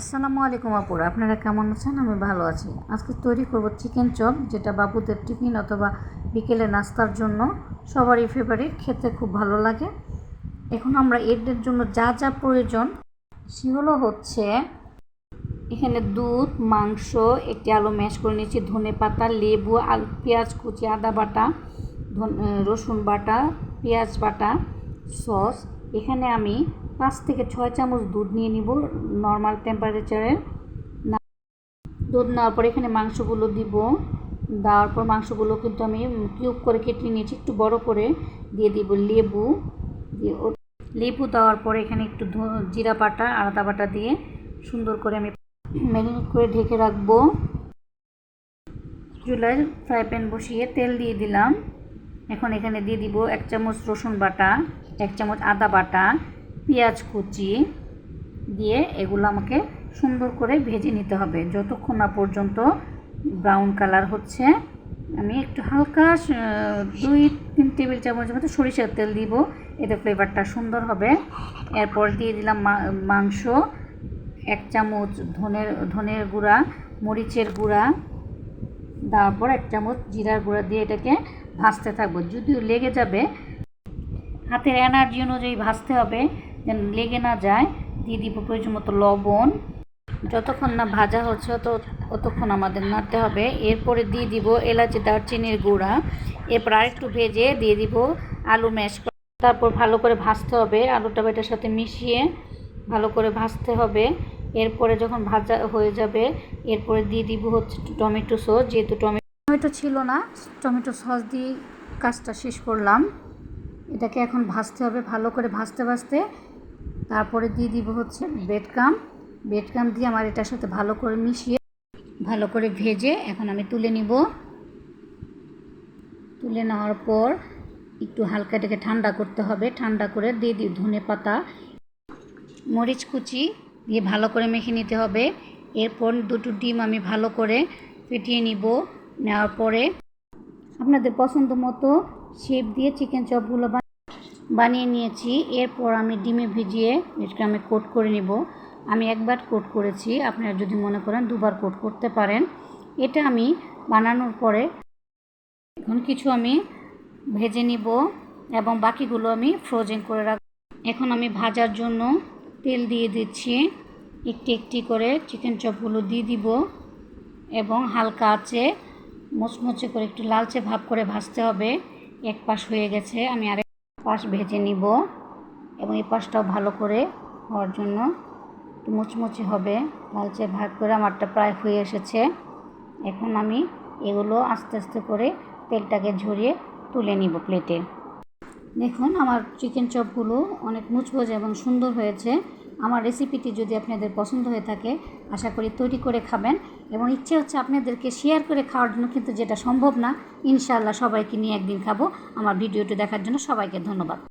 আসসালামু আলাইকুম আপুরা, আপনারা কেমন আছেন? আমি ভালো আছি। আজকে তৈরি করব চিকেন চপ, যেটা বাবুদের টিফিন অথবা বিকেলে নাস্তার জন্য সবারই ফেভারিট, খেতে খুব ভালো লাগে। এখন আমরা এর জন্য যা যা প্রয়োজন সেগুলো হচ্ছে এখানে দুধ, মাংস, একটি আলু ম্যাশ করে নিয়েছি, ধনেপাতা, লেবু, পেঁয়াজ কুচি, আদা বাটা, রসুন বাটা, পেঁয়াজ বাটা, সস। এখানে আমি 5 থেকে 6 চামচ দুধ নিয়ে নিব নর্মাল টেম্পারেচারে। দুধ নেওয়ার পর এখানে মাংসগুলো দিব। দেওয়ার পর মাংসগুলো কিন্তু আমি কিউব করে কেটে নিয়েছি, একটু বড় করে দিয়ে দিব লেবু। লেবু দেওয়ার পরে এখানে একটু জিরা বাটা, আদা বাটা দিয়ে সুন্দর করে আমি ম্যারিনেট করে ঢেকে রাখবো। চুলায় ফ্রাই প্যান বসিয়ে তেল দিয়ে দিলাম। এখন এখানে দিয়ে দিব 1 চামচ রসুন বাটা, 1 চামচ আদা বাটা, পেঁয়াজ কুচি দিয়ে এগুলো আমাকে সুন্দর করে ভেজে নিতে হবে যতক্ষণ না পর্যন্ত ব্রাউন কালার হচ্ছে। আমি একটু হালকা 2-3 টেবিল চামচের মতো সরিষার তেল দিব, এতে ফ্লেভারটা সুন্দর হবে। এরপর দিয়ে দিলাম মাংস, 1 চামচ ধনের গুঁড়া, মরিচের গুঁড়া, তারপর 1 চামচ জিরার গুঁড়া দিয়ে এটাকে ভাজতে থাকবো। যদিও লেগে যাবে, হাতের এনার্জি অনুযায়ী ভাজতে হবে যেন লেগে না যায়। দিয়ে দিব প্রয়োজন মতো লবণ। যতক্ষণ না ভাজা হচ্ছে ততক্ষণ আমাদের নাড়তে হবে। এরপরে দিয়ে দিব এলাচি, দারচিনির গুঁড়া। এরপর আরেকটু ভেজে দিয়ে দিব আলু ম্যাশ। তারপর ভালো করে ভাজতে হবে, আলুটা এটার সাথে মিশিয়ে ভালো করে ভাজতে হবে। এরপরে যখন ভাজা হয়ে যাবে এরপরে দিয়ে দিব হচ্ছে টমেটো সস। যেহেতু টমেটো ছিল না, টমেটো সস দিয়ে কাজটা শেষ করলাম। এটাকে এখন ভাজতে হবে ভালো করে, ভাজতে ভাজতে তারপরে দিয়ে দিব হচ্ছে ব্রেড দিয়ে আমার এটার সাথে ভালো করে মিশিয়ে ভালো করে ভেজে এখন আমি তুলে নিব। তুলে নেওয়ার পর একটু হালকা এটাকে ঠান্ডা করতে হবে। ঠান্ডা করে দিয়ে দিই ধনেপাতা, মরিচ কুচি দিয়ে ভালো করে মেখে নিতে হবে। এরপর 2টো ডিম আমি ভালো করে ফেটিয়ে নিব। নেওয়ার পরে আপনাদের পছন্দ মতো শেপ দিয়ে চিকেন চপগুলো বানিয়ে নিয়েছি। এরপর আমি ডিমে ভিজিয়ে এটাকে আমি কোট করে নিব। আমি একবার কোট করেছি, আপনারা যদি মনে করেন 2বার কোট করতে পারেন। এটা আমি বানানোর পরে এখন কিছু আমি ভেজে নিব এবং বাকিগুলো আমি ফ্রোজেন করে রাখব। এখন আমি ভাজার জন্য তেল দিয়ে দিচ্ছি। একটি একটি করে চিকেন চপগুলো দিয়ে দিব এবং হালকা আঁচে মুচমুচে করে একটু লালচে ভাব করে ভাজতে হবে। এক পাশ হয়ে গেছে, আমি আরেক পাশ ভেজে নিব এবং এই পাশটাও ভালো করে হওয়ার জন্য একটু মুচমুচে হবে, লালচে ভাগ করে আমারটা প্রায় হয়ে এসেছে। এখন আমি এগুলো আস্তে আস্তে করে তেলটাকে ঝরিয়ে তুলে নিব প্লেটে। দেখুন আমার চিকেন চপগুলো অনেক মুচমুচে এবং সুন্দর হয়েছে। আমার রেসিপিটি যদি আপনাদের পছন্দ হয়ে থাকে আশা করি তৈরি করে খাবেন এবং ইচ্ছে হচ্ছে আপনাদেরকে শেয়ার করে খাওয়ার জন্য, কিন্তু যেটা সম্ভব না। ইনশাআল্লাহ সবাইকে নিয়ে একদিন খাবো। আমার ভিডিওটি দেখার জন্য সবাইকে ধন্যবাদ।